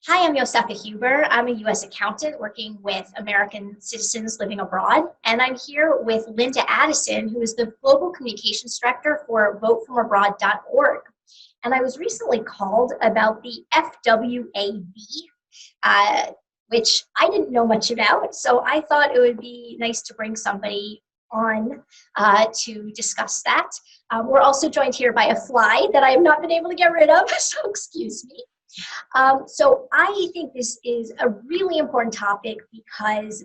Hi, I'm Josefa Huber. I'm a U.S. accountant working with American citizens living abroad. And I'm here with Linda Addison, who is the Global Communications Director for votefromabroad.org. And I was recently called about the FWAB, which I didn't know much about. So I thought it would be nice to bring somebody on to discuss that. We're also joined here by a fly that I have not been able to get rid of, so excuse me. So I think this is a really important topic because,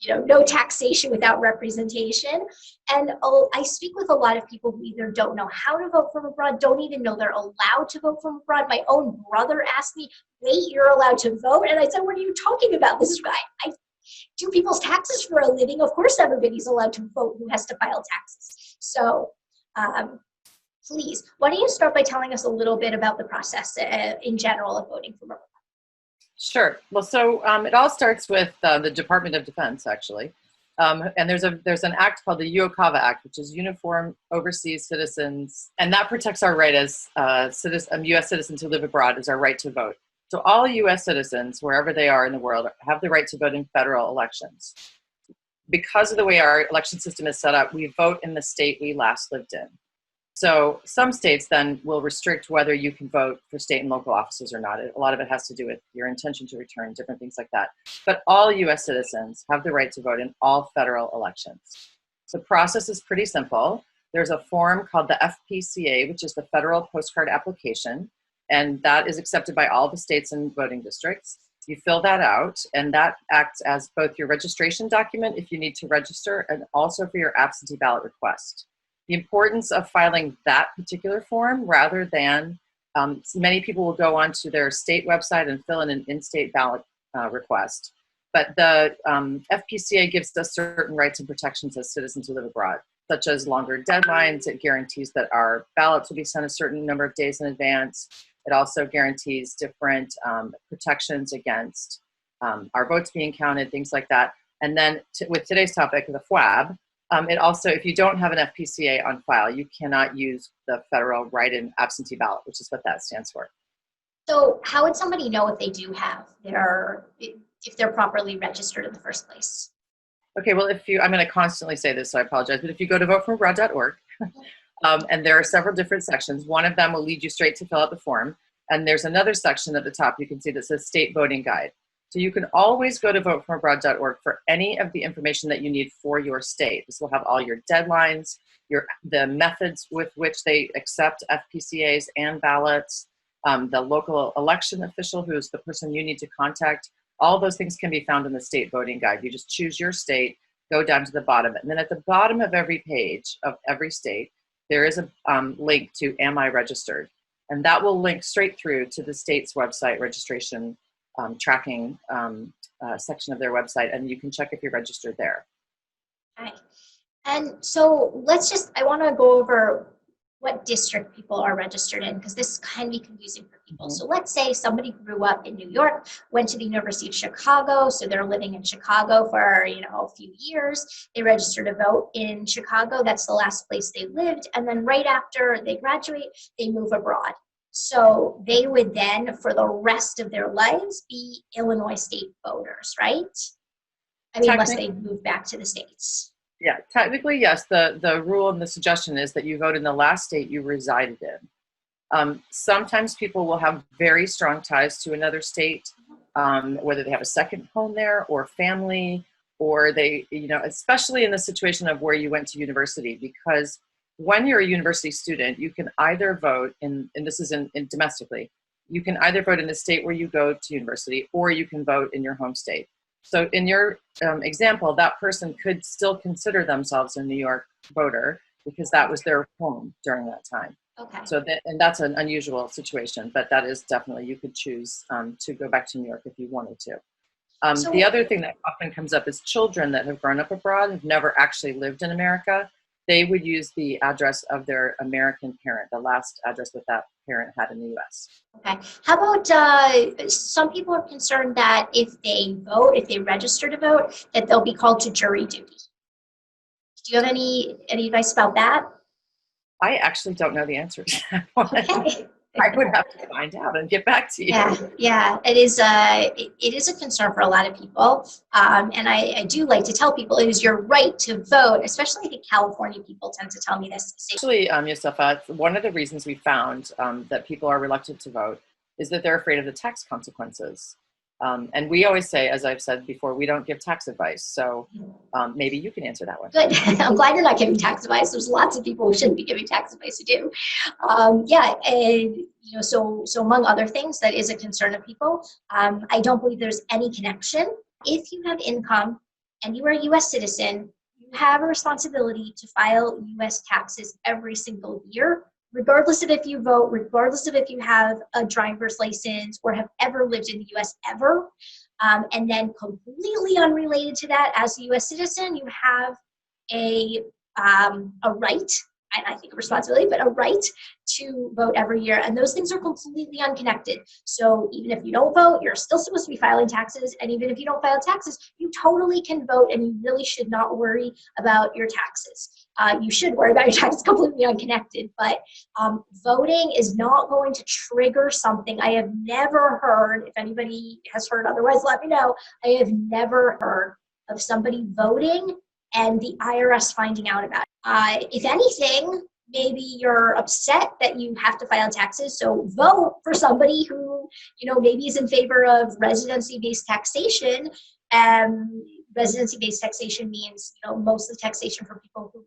no taxation without representation. And I speak with a lot of people who either don't know how to vote from abroad, don't even know they're allowed to vote from abroad. My own brother asked me, wait, you're allowed to vote? And I said, what are you talking about? This is why I do people's taxes for a living. Of course, everybody's allowed to vote who has to file taxes. So, please, why don't you start by telling us a little bit about the process in general of voting from abroad? Sure. Well, so it all starts with the Department of Defense, actually. And there's an act called the UOCAVA Act, which is Uniform Overseas Citizens, and that protects our right as U.S. citizens who live abroad, is our right to vote. So all U.S. citizens, wherever they are in the world, have the right to vote in federal elections. Because of the way our election system is set up, we vote in the state we last lived in. So some states then will restrict whether you can vote for state and local offices or not. A lot of it has to do with your intention to return, different things like that. But all U.S. citizens have the right to vote in all federal elections. The process is pretty simple. There's a form called the FPCA, which is the Federal Postcard Application, and that is accepted by all the states and voting districts. You fill that out, and that acts as both your registration document if you need to register, and also for your absentee ballot request. The importance of filing that particular form rather than, many people will go onto their state website and fill in an in-state ballot request. But the FPCA gives us certain rights and protections as citizens who live abroad, such as longer deadlines. It guarantees that our ballots will be sent a certain number of days in advance. It also guarantees different protections against our votes being counted, things like that. And then with today's topic, the FWAB, it also, if you don't have an FPCA on file, you cannot use the federal write-in absentee ballot, which is what that stands for. So how would somebody know if they do have if they're properly registered in the first place? Okay, well, I'm going to constantly say this, so I apologize, but if you go to votefromabroad.org, and there are several different sections, one of them will lead you straight to fill out the form, and there's another section at the top you can see that says State Voting Guide. So you can always go to votefromabroad.org for any of the information that you need for your state. This will have all your deadlines, the methods with which they accept FPCAs and ballots, the local election official, who's the person you need to contact. All those things can be found in the State Voting Guide. You just choose your state, go down to the bottom, and then at the bottom of every page of every state, there is a link to Am I Registered? And that will link straight through to the state's website registration tracking section of their website, and you can check if you're registered there. Okay. And so I want to go over what district people are registered in, because this can be confusing for people. So let's say somebody grew up in New York, went to the University of Chicago, so they're living in Chicago for a few years. They register to vote in Chicago. That's the last place they lived. And then right after they graduate, they move abroad. So they would then, for the rest of their lives, be Illinois state voters, right? I mean, unless they move back to the States. Yeah, technically, yes. The rule and the suggestion is that you vote in the last state you resided in. Sometimes people will have very strong ties to another state, whether they have a second home there or family, or they, especially in the situation of where you went to university, because when you're a university student, you can either vote and this is in domestically, you can either vote in the state where you go to university, or you can vote in your home state. So in your example, that person could still consider themselves a New York voter because that was their home during that time. Okay. So and that's an unusual situation, but that is definitely, you could choose to go back to New York if you wanted to. The other thing that often comes up is children that have grown up abroad, have never actually lived in America. They would use the address of their American parent, the last address that that parent had in the U.S. Okay. How about some people are concerned that if they vote, if they register to vote, that they'll be called to jury duty. Do you have any advice about that? I actually don't know the answer to that one. Okay. I would have to find out and get back to you. Yeah, it is a concern for a lot of people, and I do like to tell people it is your right to vote. Especially, I think California people tend to tell me this. Actually, Yosefa, one of the reasons we found that people are reluctant to vote is that they're afraid of the tax consequences. And we always say, as I've said before, we don't give tax advice. So maybe you can answer that one. Good. I'm glad you're not giving tax advice. There's lots of people who shouldn't be giving tax advice who do. Yeah, and so among other things, that is a concern of people. I don't believe there's any connection. If you have income and you are a U.S. citizen, you have a responsibility to file U.S. taxes every single year, regardless of if you vote, regardless of if you have a driver's license or have ever lived in the U.S. ever. And then completely unrelated to that, as a U.S. citizen, you have a right, and I think a responsibility, but a right to vote every year. And those things are completely unconnected. So even if you don't vote, you're still supposed to be filing taxes. And even if you don't file taxes, you totally can vote, and you really should not worry about your taxes. You should worry about your taxes, completely unconnected, but voting is not going to trigger something. I have never heard, if anybody has heard otherwise, let me know. I have never heard of somebody voting and the IRS finding out about it. If anything, maybe you're upset that you have to file taxes, so vote for somebody who, maybe is in favor of residency-based taxation. Residency-based taxation means, most of the taxation for people who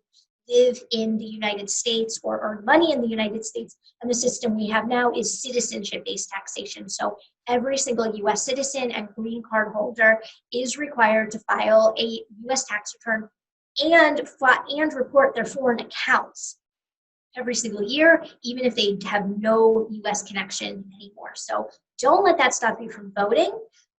live in the United States or earn money in the United States. And the system we have now is citizenship-based taxation. So every single U.S. citizen and green card holder is required to file a U.S. tax return and report their foreign accounts every single year, even if they have no U.S. connection anymore. So don't let that stop you from voting.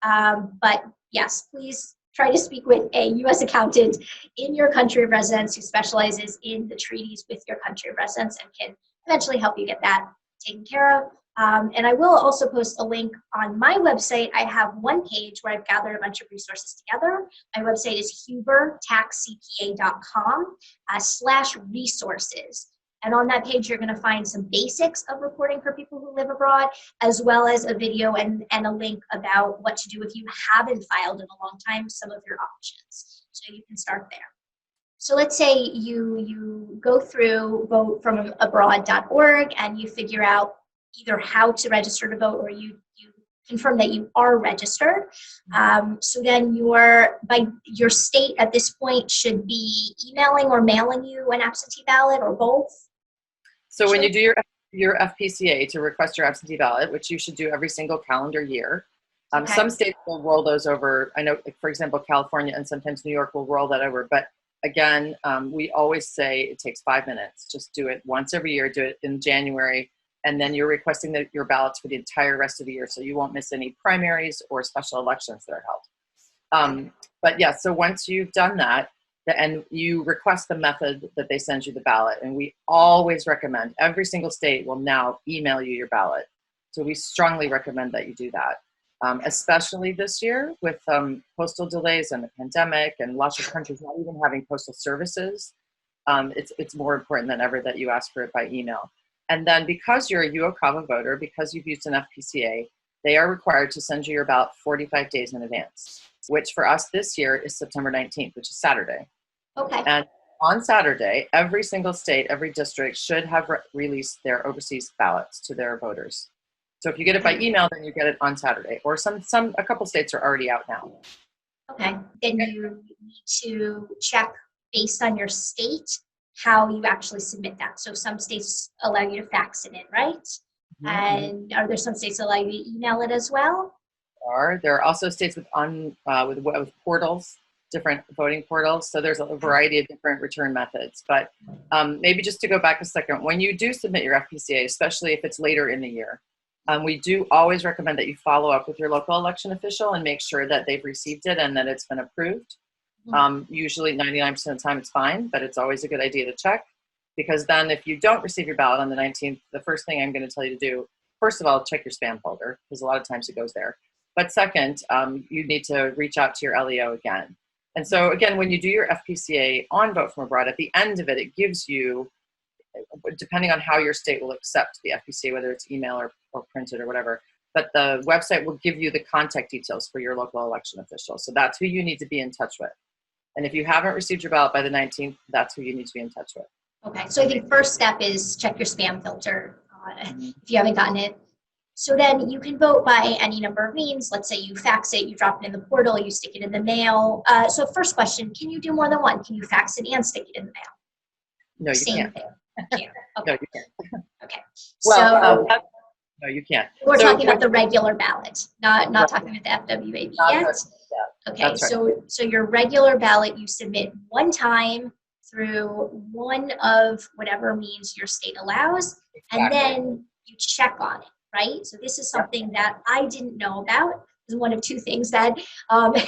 But yes, please try to speak with a U.S. accountant in your country of residence who specializes in the treaties with your country of residence and can eventually help you get that taken care of. And I will also post a link on my website. I have one page where I've gathered a bunch of resources together. My website is hubertaxcpa.com/resources. And on that page, you're going to find some basics of reporting for people who live abroad, as well as a video and a link about what to do if you haven't filed in a long time, some of your options. So you can start there. So let's say you go through votefromabroad.org and you figure out either how to register to vote, or you confirm that you are registered. So then your state at this point should be emailing or mailing you an absentee ballot, or both. So when you do your FPCA to request your absentee ballot, which you should do every single calendar year, Okay. Some states will roll those over. I know, for example, California and sometimes New York will roll that over. But again, we always say it takes 5 minutes. Just do it once every year. Do it in January. And then you're requesting your ballots for the entire rest of the year, so you won't miss any primaries or special elections that are held. But yeah, so once you've done that, and you request the method that they send you the ballot, and we always recommend, every single state will now email you your ballot. So we strongly recommend that you do that, especially this year with postal delays and the pandemic and lots of countries not even having postal services. It's more important than ever that you ask for it by email. And then because you're a UOCAVA voter, because you've used an FPCA, they are required to send you your ballot 45 days in advance, which for us this year is September 19th, which is Saturday. Okay. And on Saturday, every single state, every district should have released their overseas ballots to their voters. So if you get it by email, then you get it on Saturday, or a couple states are already out now. Okay. Then you need to check based on your state how you actually submit that. So some states allow you to fax it in, right? Mm-hmm. And are there some states that allow you to email it as well? There are also states with portals, different voting portals. So there's a variety of different return methods. But maybe just to go back a second, when you do submit your FPCA, especially if it's later in the year, we do always recommend that you follow up with your local election official and make sure that they've received it and that it's been approved. Usually 99% of the time it's fine, but it's always a good idea to check, because then if you don't receive your ballot on the 19th, the first thing I'm going to tell you to do, first of all, check your spam folder, because a lot of times it goes there. But second, you need to reach out to your LEO again. And so again, when you do your FPCA on Vote From Abroad, at the end of it, it gives you depending on how your state will accept the FPCA, whether it's email or printed or whatever. But the website will give you the contact details for your local election official. So that's who you need to be in touch with. And if you haven't received your ballot by the 19th, that's who you need to be in touch with. Okay, so I think first step is check your spam filter if you haven't gotten it. So then you can vote by any number of means. Let's say you fax it, you drop it in the portal, you stick it in the mail. So first question, can you do more than one? Can you fax it and stick it in the mail? No, you Same can't. thing. You can't. Okay. No, you can't. Okay. Well, So no, you can't. we're So talking about the regular ballot, not Right. talking about the FWAB Not yet. the- Okay, That's right. so your regular ballot you submit one time through one of whatever means your state allows, and Exactly. then you check on it, right? So this is something that I didn't know about. This is one of two things that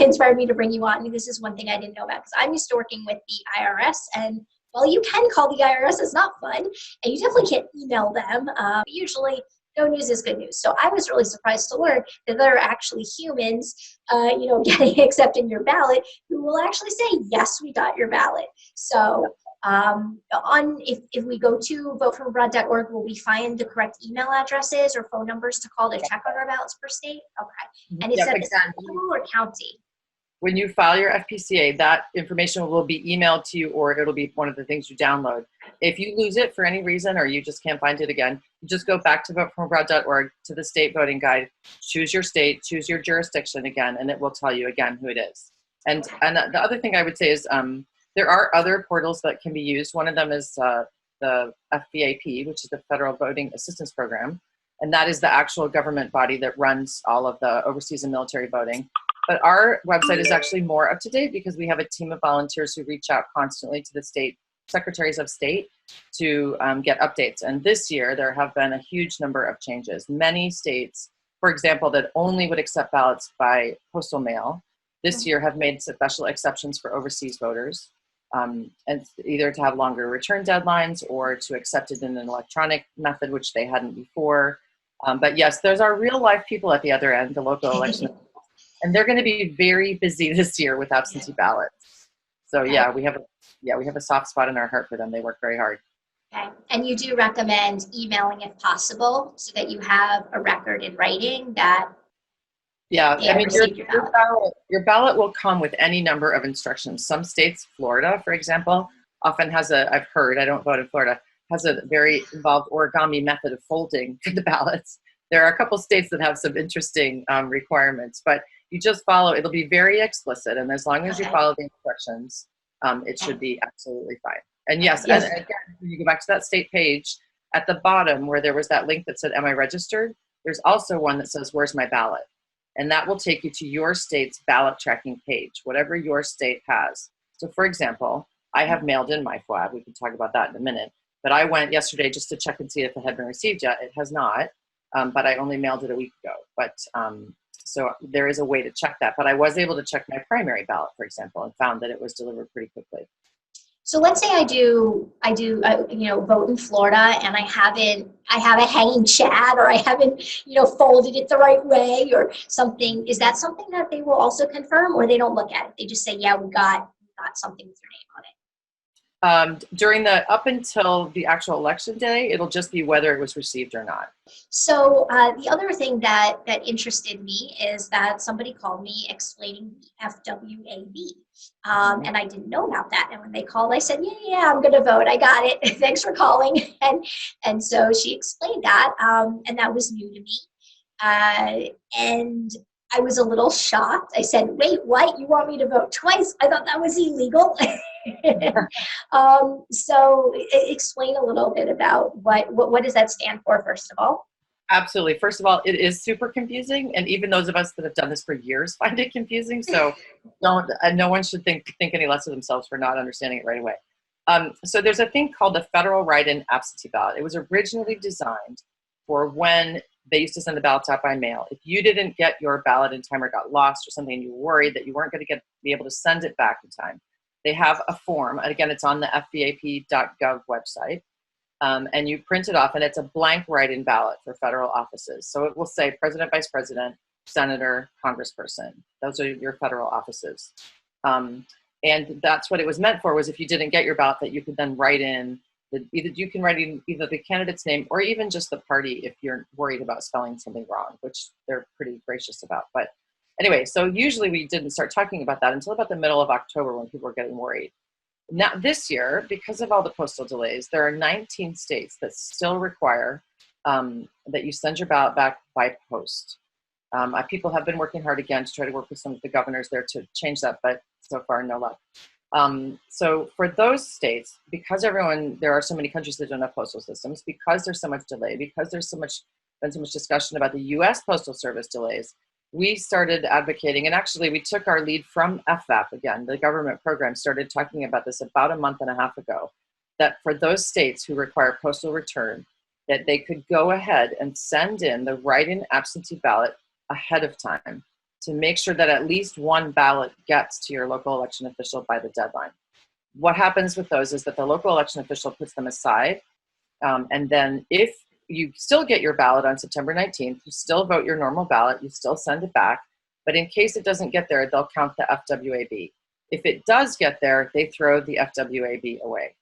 inspired me to bring you on. This is one thing I didn't know about because I'm used to working with the IRS, and while you can call the IRS, it's not fun, and you definitely can't email them. Usually, no news is good news. So I was really surprised to learn that there are actually humans, getting accepting your ballot who will actually say, yes, we got your ballot. So if we go to voteforabroad.org, will we find the correct email addresses or phone numbers to call to check on our ballots per state? Okay. And Yep, is exactly. it local or county? When you file your FPCA, that information will be emailed to you, or it'll be one of the things you download. If you lose it for any reason, or you just can't find it again, you just go back to voteforabroad.org to the state voting guide, choose your state, choose your jurisdiction again, and it will tell you again who it is. And the other thing I would say is there are other portals that can be used. One of them is the FWAP, which is the Federal Voting Assistance Program. And that is the actual government body that runs all of the overseas and military voting. But our website is actually more up to date because we have a team of volunteers who reach out constantly to the state secretaries of state to get updates. And this year, there have been a huge number of changes. Many states, for example, that only would accept ballots by postal mail, this year have made special exceptions for overseas voters, and either to have longer return deadlines or to accept it in an electronic method, which they hadn't before. But yes, there's our real life people at the other end, the local election. And they're going to be very busy this year with absentee ballots. So yeah, we have a soft spot in our heart for them. They work very hard. Okay. And you do recommend emailing if possible so that you have a record in writing that I mean, received your ballot will come with any number of instructions. Some states, Florida, for example, often has I've heard, I don't vote in Florida, has a very involved origami method of folding for the ballots. There are a couple states that have some interesting requirements, but you just follow, it'll be very explicit. And as long as you follow the instructions, it should be absolutely fine. And yes, and again, when you go back to that state page, at the bottom where there was that link that said, am I registered? There's also one that says, where's my ballot? And that will take you to your state's ballot tracking page, whatever your state has. So for example, I have mailed in my FWAB. We can talk about that in a minute. But I went yesterday just to check and see if it had been received yet. It has not, but I only mailed it a week ago. But so there is a way to check that. But I was able to check my primary ballot, for example, and found that it was delivered pretty quickly. So let's say I do, vote in Florida and I have a hanging chat or I haven't, folded it the right way or something. Is that something that they will also confirm, or they don't look at it? They just say, yeah, we got something with your name on it. Up until the actual election day, it'll just be whether it was received or not. So the other thing that interested me is that somebody called me explaining the FWAB, and I didn't know about that. And when they called, I said, yeah, I'm going to vote. I got it. Thanks for calling. And so she explained that, and that was new to me. And I was a little shocked. I said, wait, what? You want me to vote twice? I thought that was illegal. So explain a little bit about what does that stand for, first of all? Absolutely. First of all, it is super confusing, and even those of us that have done this for years find it confusing. So no one should think any less of themselves for not understanding it right away. So there's a thing called the federal write-in absentee ballot. It was originally designed for when they used to send the ballots out by mail. If you didn't get your ballot in time or got lost or something, and you were worried that you weren't going to be able to send it back in time, they have a form. And again, it's on the FWAP.gov website. And you print it off, and it's a blank write-in ballot for federal offices. So it will say president, vice president, senator, congressperson. Those are your federal offices. And that's what it was meant for, was if you didn't get your ballot, that you could then write in Either you can write in either the candidate's name or even just the party if you're worried about spelling something wrong, which they're pretty gracious about. But anyway, so usually we didn't start talking about that until about the middle of October when people were getting worried. Now this year, because of all the postal delays, there are 19 states that still require that you send your ballot back by post. People have been working hard again to try to work with some of the governors there to change that, but so far no luck. So for those states, because there are so many countries that don't have postal systems, because there's so much delay, because there's been so much discussion about the U.S. Postal Service delays, we started advocating, and actually we took our lead from FWAB, again, the government program started talking about this about a month and a half ago, that for those states who require postal return, that they could go ahead and send in the write-in absentee ballot ahead of time to make sure that at least one ballot gets to your local election official by the deadline. What happens with those is that the local election official puts them aside, and then if you still get your ballot on September 19th, you still vote your normal ballot, you still send it back, but in case it doesn't get there, they'll count the FWAB. If it does get there, they throw the FWAB away.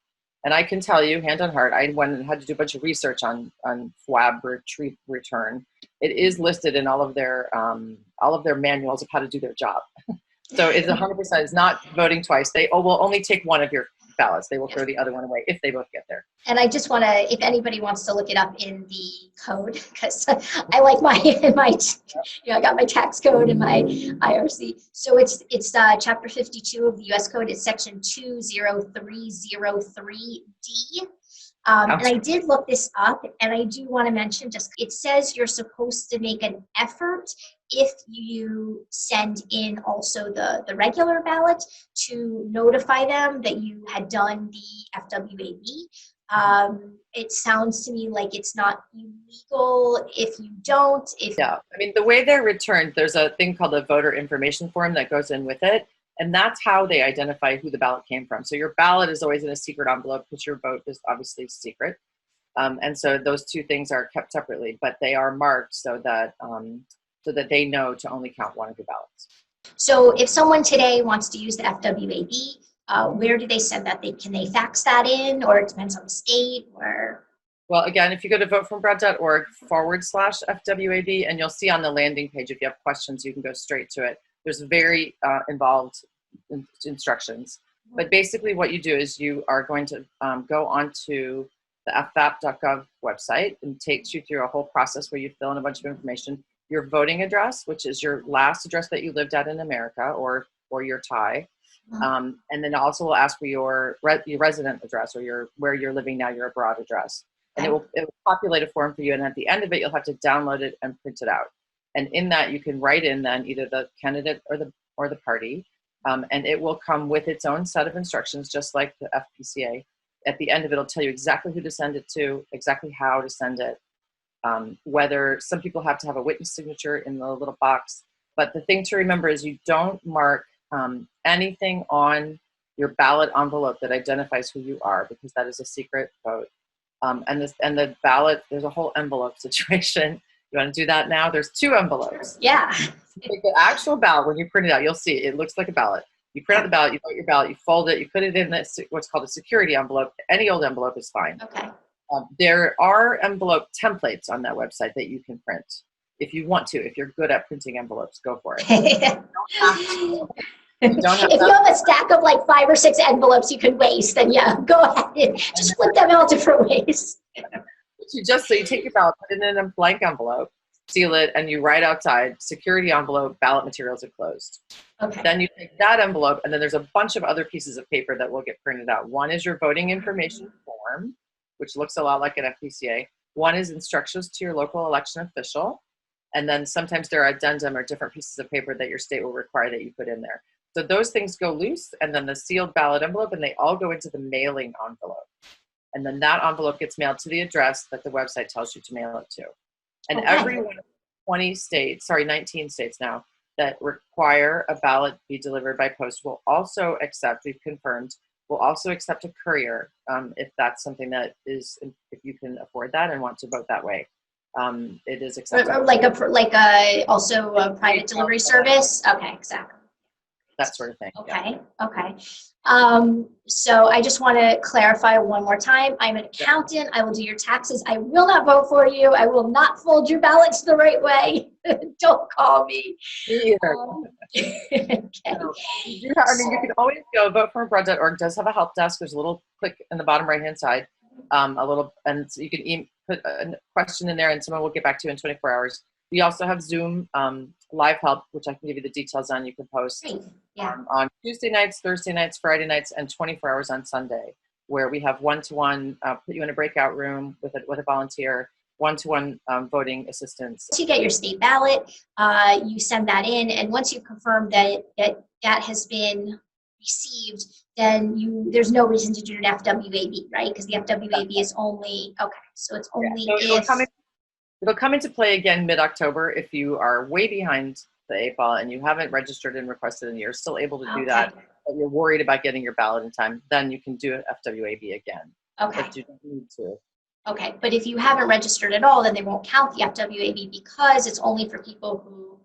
And I can tell you, hand on heart, I went and had to do a bunch of research on FWAB return. It is listed in all of their manuals of how to do their job. So it's 100%. It's not voting twice. They will only take one of your ballots. They will throw the other one away if they both get there. And I just want to, if anybody wants to look it up in the code, because I like I got my tax code and my IRC. So it's chapter 52 of the U.S. code. It's section 20303D. And I did look this up, and I do want to mention, it says you're supposed to make an effort if you send in also the regular ballot to notify them that you had done the FWAB. It sounds to me like it's not illegal if you don't. Yeah, I mean, the way they're returned, there's a thing called a voter information form that goes in with it. And that's how they identify who the ballot came from. So your ballot is always in a secret envelope because your vote is obviously secret. And so those two things are kept separately, but they are marked so that they know to only count one of your ballots. So if someone today wants to use the FWAB, where do they send that? Can they fax that in, or it depends on the state? Or well, again, if you go to votefrombrad.org/FWAB, and you'll see on the landing page, if you have questions, you can go straight to it. There's very involved instructions. But basically what you do is you are going to go onto the fwap.gov website, and it takes you through a whole process where you fill in a bunch of information. Your voting address, which is your last address that you lived at in America, or your tie. And then also will ask for your resident address, or where you're living now, your abroad address. And it will populate a form for you. And at the end of it, you'll have to download it and print it out. And in that, you can write in then either the candidate or the party, and it will come with its own set of instructions, just like the FPCA. At the end of it, it'll tell you exactly who to send it to, exactly how to send it, whether some people have to have a witness signature in the little box. But the thing to remember is you don't mark anything on your ballot envelope that identifies who you are, because that is a secret vote. And the ballot, there's a whole envelope situation. You want to do that now? There's 2 envelopes. Yeah. You take the actual ballot, when you print it out, you'll see it looks like a ballot. You print out the ballot, you vote your ballot, you fold it, you put it in what's called a security envelope. Any old envelope is fine. Okay. There are envelope templates on that website that you can print if you want to. If you're good at printing envelopes, go for it. If you have a stack of like 5 or 6 envelopes you could waste, then yeah, go ahead and just flip them out different ways. So you take your ballot, put it in a blank envelope, seal it, and you write outside, security envelope, ballot materials are closed. Okay. Then you take that envelope, and then there's a bunch of other pieces of paper that will get printed out. One is your voting information form, which looks a lot like an FPCA. One is instructions to your local election official. And then sometimes there are addendum or different pieces of paper that your state will require that you put in there. So those things go loose, and then the sealed ballot envelope, and they all go into the mailing envelope. And then that envelope gets mailed to the address that the website tells you to mail it to. And every one of 19 states now, that require a ballot be delivered by post will also accept, we've confirmed, will also accept a courier if that's something that is, if you can afford that and want to vote that way. It is acceptable. Also a private delivery service? Okay, exactly. that sort of thing. Okay, okay. So I just want to clarify one more time. I'm an accountant. I will do your taxes. I will not vote for you. I will not fold your ballots the right way. Don't call me. Me either. Okay. So, you can always go voteforabroad.org does have a help desk. There's a little click in the bottom right hand side, and so you can put a question in there and someone will get back to you in 24 hours. We also have Zoom live help, which I can give you the details on. You can post on Tuesday nights, Thursday nights, Friday nights, and 24 hours on Sunday, where we have one-to-one, put you in a breakout room with a volunteer, one-to-one voting assistance. Once you get your state ballot, you send that in, and once you confirm that has been received, then there's no reason to do an FWAB, right? Because the FWAB is only, so it's only if... It'll come into play again mid-October if you are way behind the 8 ball and you haven't registered and requested and you're still able to do that, but you're worried about getting your ballot in time, then you can do an FWAB again. Okay. But you don't need to. Okay. But if you haven't registered at all, then they won't count the FWAB because it's only for people who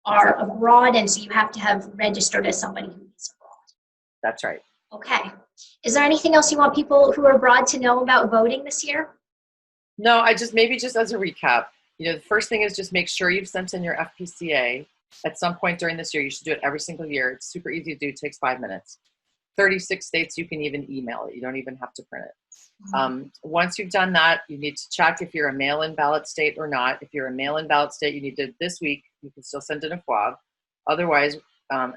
are abroad, and so you have to have registered as somebody who is abroad. That's right. Okay. Is there anything else you want people who are abroad to know about voting this year? No, maybe just as a recap, the first thing is just make sure you've sent in your FPCA at some point during this year. You should do it every single year. It's super easy to do. It takes 5 minutes. 36 states, you can even email it. You don't even have to print it. Once you've done that, you need to check if you're a mail-in ballot state or not. If you're a mail-in ballot state, you need to, this week, you can still send in a FWAB. Otherwise,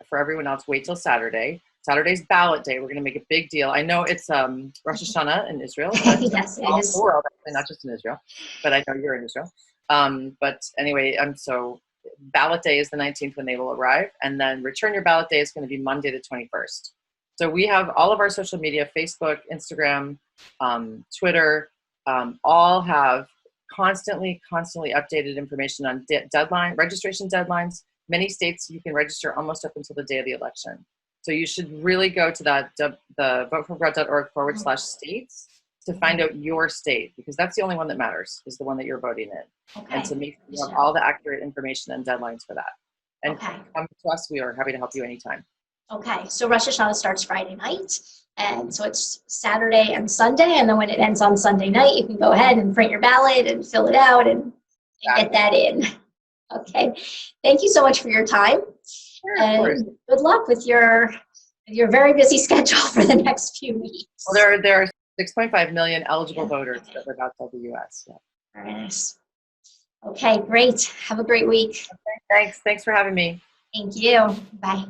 for everyone else, wait till Saturday. Saturday's ballot day. We're going to make a big deal. I know it's Rosh Hashanah in Israel. Yes, it is. The world, actually, not just in Israel, but I know you're in Israel. But anyway, so ballot day is the 19th when they will arrive, and then return your ballot day is going to be Monday the 21st. So we have all of our social media, Facebook, Instagram, Twitter, all have constantly updated information on registration deadlines. Many states you can register almost up until the day of the election. So you should really go to the voteforabroad.org/states to find out your state, because that's the only one that matters, is the one that you're voting in. And to make sure you have all the accurate information and deadlines for that. And come to us, we are happy to help you anytime. Okay, so Rosh Hashanah starts Friday night, and so it's Saturday and Sunday, and then when it ends on Sunday night, you can go ahead and print your ballot and fill it out and get that in. Okay, thank you so much for your time. Sure, and good luck with your very busy schedule for the next few weeks. Well, there are 6.5 million eligible voters that live outside the U.S. Yeah. Very nice. Okay, great. Have a great week. Okay, thanks for having me. Thank you. Bye.